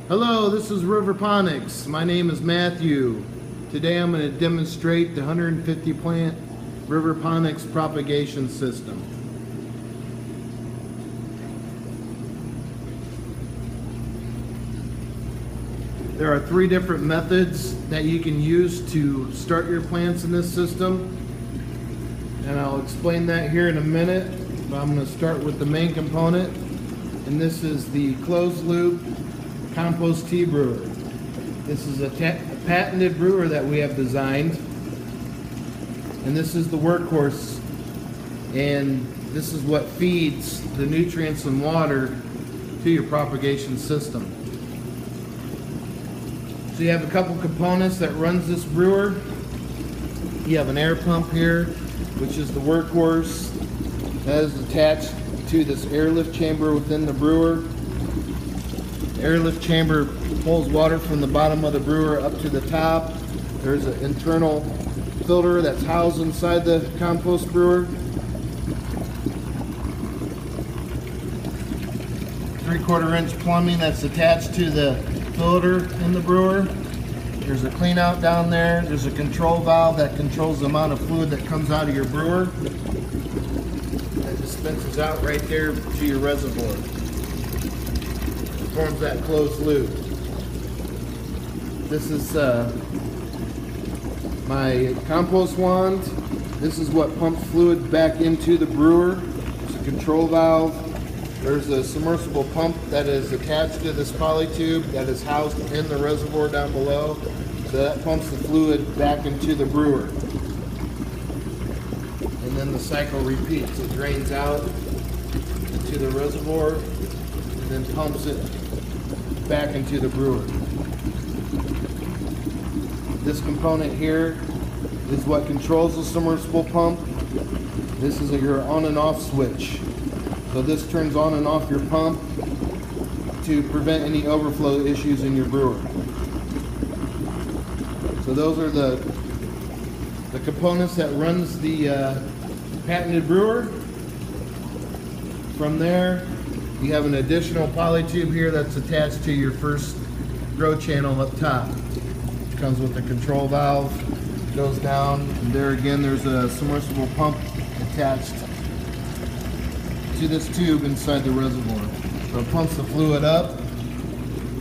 Hello, this is Riverponics. My name is Matthew. Today I'm going to demonstrate the 150 plant Riverponics Propagation System. There are 3 different methods that you can use to start your plants in this system, and I'll explain that here in a minute. But I'm going to start with the main component, and this is the closed loop compost tea brewer. This is a patented brewer that we have designed, and this is the workhorse, and this is what feeds the nutrients and water to your propagation system. So you have a couple components that runs this brewer. You have an air pump here, which is the workhorse that is attached to this airlift chamber within the brewer. The airlift chamber pulls water from the bottom of the brewer up to the top. There's an internal filter that's housed inside the compost brewer. 3/4 inch plumbing that's attached to the filter in the brewer. There's a clean out down there. There's a control valve that controls the amount of fluid that comes out of your brewer. That dispenses out right there to your reservoir. It forms that closed loop. This is my compost wand. This is what pumps fluid back into the brewer. There's a control valve. There's a submersible pump that is attached to this poly tube that is housed in the reservoir down below. So that pumps the fluid back into the brewer. And then the cycle repeats. It drains out into the reservoir and then pumps it back into the brewer. This component here is what controls the submersible pump. This is your on and off switch. So this turns on and off your pump to prevent any overflow issues in your brewer. So those are the components that runs the patented brewer. From there, you have an additional poly tube here that's attached to your first grow channel up top. It comes with a control valve, goes down, and there again there's a submersible pump attached to this tube inside the reservoir. So it pumps the fluid up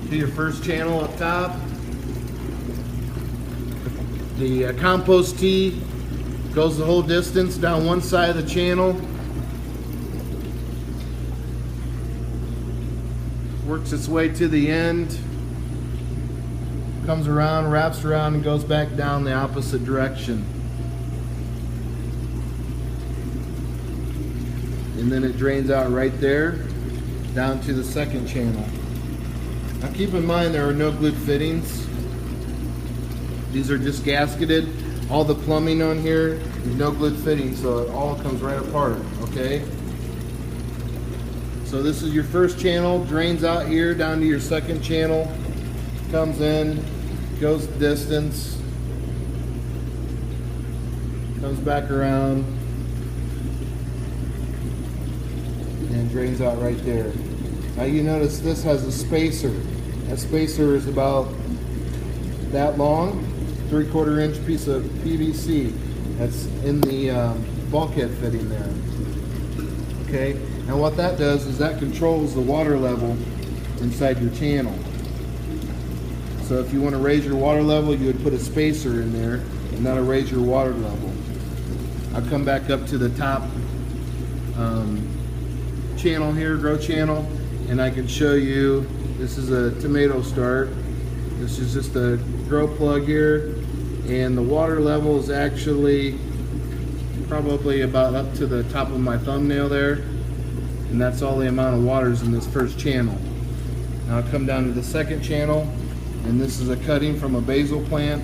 to your first channel up top. The compost tea goes the whole distance down one side of the channel, works its way to the end, comes around, wraps around, and goes back down the opposite direction. And then it drains out right there down to the second channel. Now keep in mind there are no glued fittings. These are just gasketed. All the plumbing on here is no glued fittings, so it all comes right apart, okay? So this is your first channel, drains out here down to your second channel, comes in, goes the distance, comes back around, and drains out right there. Now you notice this has a spacer. That spacer is about that long, 3/4 inch piece of PVC that's in the bulkhead fitting there. Okay, and what that does is that controls the water level inside your channel. So if you want to raise your water level, you would put a spacer in there, and that'll raise your water level. I'll come back up to the top channel here, grow channel, and I can show you, this is a tomato start. This is just a grow plug here, and the water level is actually probably about up to the top of my thumbnail there, and that's all the amount of water is in this first channel. Now I'll come down to the second channel, and this is a cutting from a basil plant,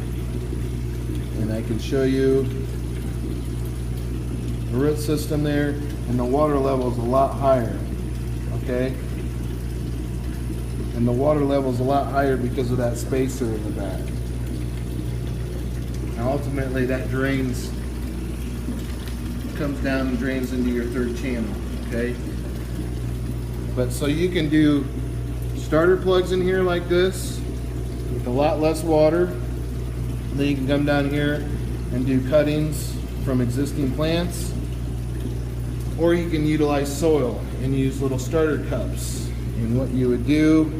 and I can show you the root system there, and the water level is a lot higher, okay? And the water level is a lot higher because of that spacer in the back. And ultimately that drains, comes down and drains into your third channel, okay? But so you can do starter plugs in here like this with a lot less water. And then you can come down here and do cuttings from existing plants, or you can utilize soil and use little starter cups. And what you would do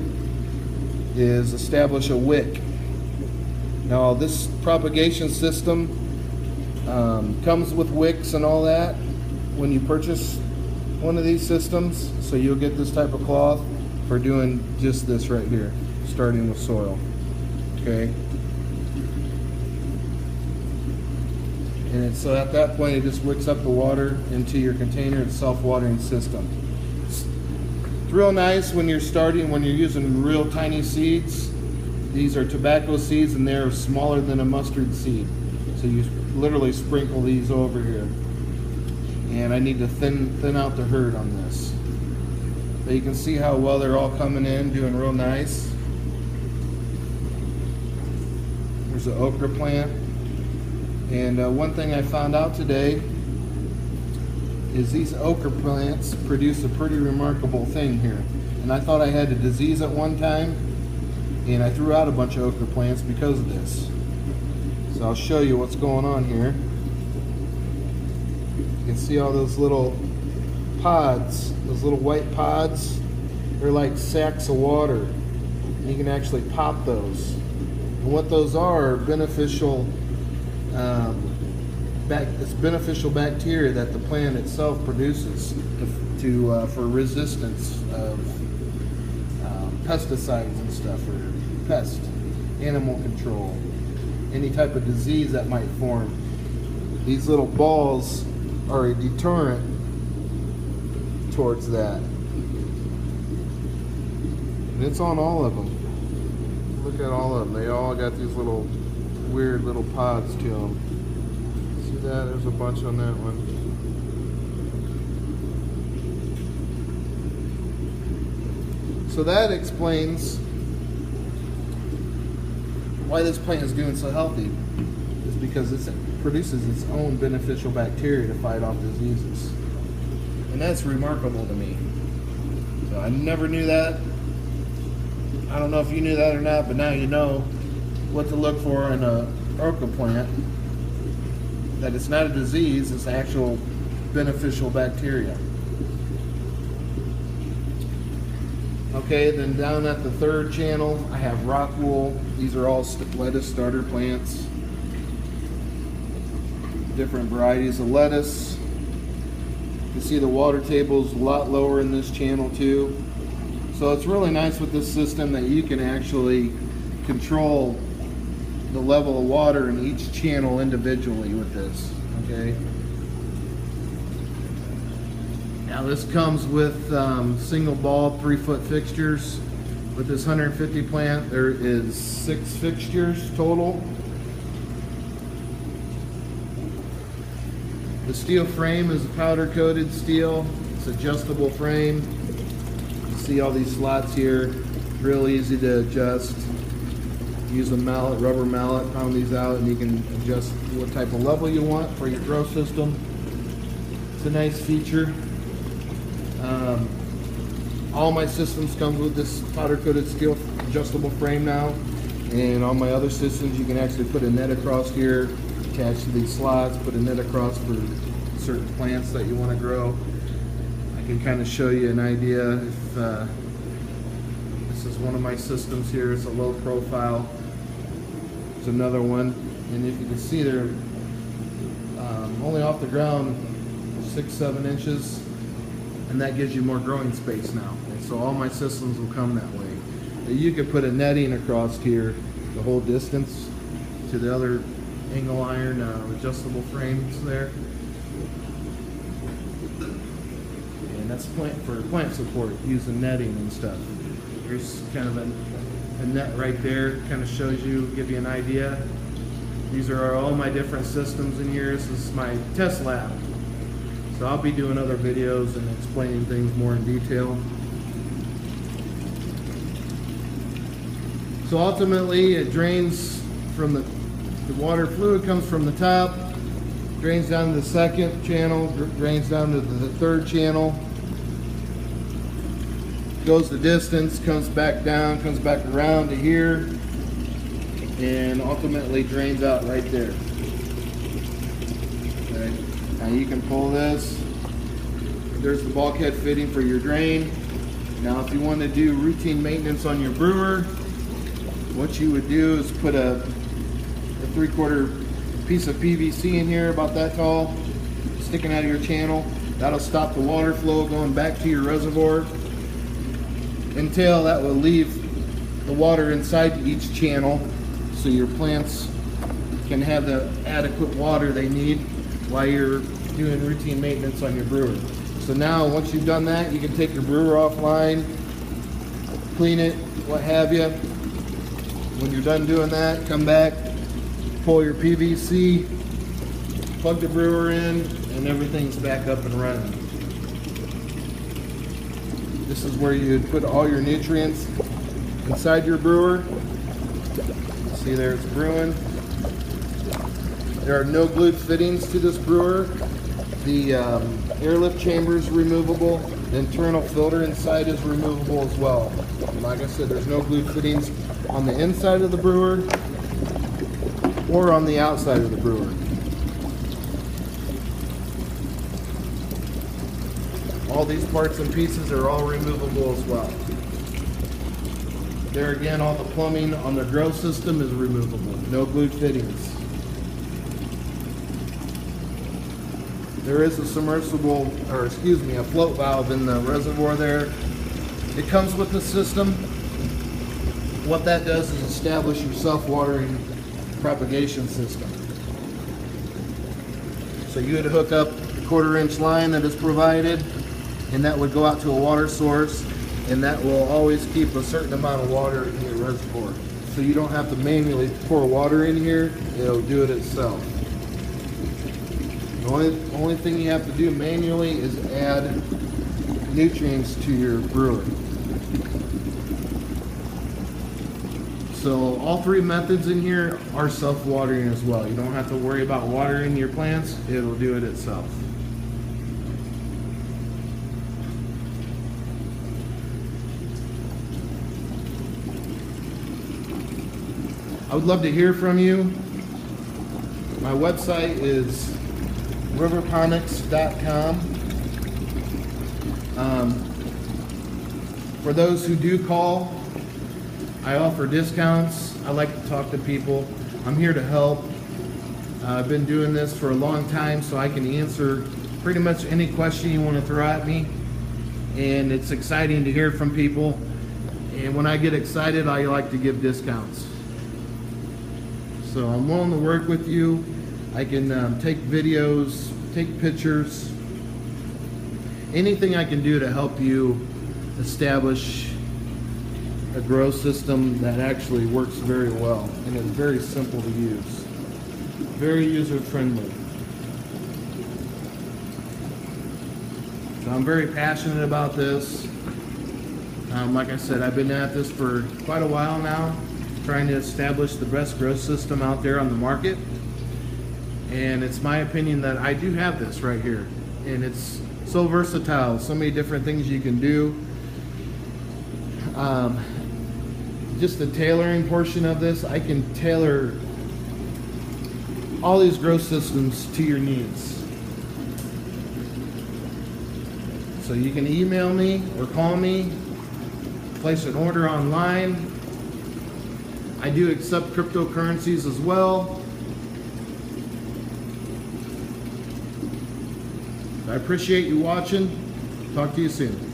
is establish a wick. Now this propagation system comes with wicks and all that when you purchase one of these systems, so you'll get this type of cloth for doing just this right here, starting with soil. Okay, and so at that point it just wicks up the water into your container. It's a self-watering system. It's real nice when you're starting, when you're using real tiny seeds. These are tobacco seeds and they're smaller than a mustard seed, so you literally sprinkle these over here. And I need to thin out the herd on this, but you can see how well they're all coming in, doing real nice. There's an okra plant. And one thing I found out today is these okra plants produce a pretty remarkable thing here. And I thought I had a disease at one time, and I threw out a bunch of okra plants because of this. So I'll show you what's going on here. You can see all those little pods, those little white pods. They're like sacks of water. You can actually pop those. And what those are beneficial, it's beneficial bacteria that the plant itself produces for resistance of pesticides and stuff, or pest, animal control, any type of disease that might form. These little balls are a deterrent towards that. And it's on all of them. Look at all of them. They all got these little weird little pods to them. See that? There's a bunch on that one. So that explains why this plant is doing so healthy. Is because it produces its own beneficial bacteria to fight off diseases. And that's remarkable to me. So I never knew that. I don't know if you knew that or not, but now you know what to look for in a okra plant. That it's not a disease, it's actual beneficial bacteria. Okay, then down at the third channel, I have rockwool. These are all lettuce starter plants. Different varieties of lettuce. You can see the water table is a lot lower in this channel too. So it's really nice with this system that you can actually control the level of water in each channel individually with this. Okay. Now this comes with single ball 3-foot fixtures. With this 150 plant, there is 6 fixtures total. The steel frame is a powder coated steel. It's adjustable frame. You see all these slots here, real easy to adjust. Use a mallet, rubber mallet, pound these out, and you can adjust what type of level you want for your grow system. It's a nice feature. All my systems come with this powder coated steel adjustable frame now, and on my other systems you can actually put a net across here, attach to these slots, put a net across for certain plants that you want to grow. I can kind of show you an idea. If this is one of my systems here, it's a low profile. There's another one, and if you can see they're only off the ground 6-7 inches, and that gives you more growing space now. And so all my systems will come that way. You could put a netting across here the whole distance to the other angle iron adjustable frames there. And that's for plant support, using netting and stuff. Here's kind of a net right there, kind of shows you, give you an idea. These are all my different systems in here. This is my test lab. So I'll be doing other videos and explaining things more in detail. So ultimately it drains from the water fluid comes from the top, drains down to the second channel, drains down to the third channel. goes the distance, comes back down, comes back around to here, and ultimately drains out right there. Okay. Now you can pull this. There's the bulkhead fitting for your drain. Now if you want to do routine maintenance on your brewer, what you would do is put a 3/4 piece of PVC in here about that tall, sticking out of your channel. That'll stop the water flow going back to your reservoir until that will leave the water inside each channel, so your plants can have the adequate water they need while you're doing routine maintenance on your brewer. So now once you've done that, you can take your brewer offline, clean it, what have you. When you're done doing that, come back, pull your PVC, plug the brewer in, and everything's back up and running. This is where you would put all your nutrients inside your brewer. See there, it's brewing. There are no glued fittings to this brewer. The airlift chamber is removable. The internal filter inside is removable as well. And like I said, there's no glued fittings on the inside of the brewer or on the outside of the brewer. All these parts and pieces are all removable as well. There again, all the plumbing on the grow system is removable. No glued fittings. There is a submersible, or excuse me, a float valve in the reservoir there. It comes with the system. What that does is establish your self-watering propagation system. So you would hook up the 1/4 inch line that is provided, and that would go out to a water source, and that will always keep a certain amount of water in your reservoir. So you don't have to manually pour water in here, it'll do it itself. The only thing you have to do manually is add nutrients to your brewer. So all 3 methods in here are self-watering as well. You don't have to worry about watering your plants, it'll do it itself. I would love to hear from you. My website is riverponics.com. For those who do call, I offer discounts. I like to talk to people. I'm here to help. I've been doing this for a long time, so I can answer pretty much any question you want to throw at me. And it's exciting to hear from people. And when I get excited, I like to give discounts. So I'm willing to work with you. I can take videos, take pictures, anything I can do to help you establish a grow system that actually works very well and is very simple to use. Very user-friendly. So I'm very passionate about this. Like I said, I've been at this for quite a while now, trying to establish the best grow system out there on the market. And it's my opinion that I do have this right here. And it's so versatile, so many different things you can do. Just the tailoring portion of this, I can tailor all these grow systems to your needs. So you can email me or call me, place an order online. I do accept cryptocurrencies as well. I appreciate you watching. Talk to you soon.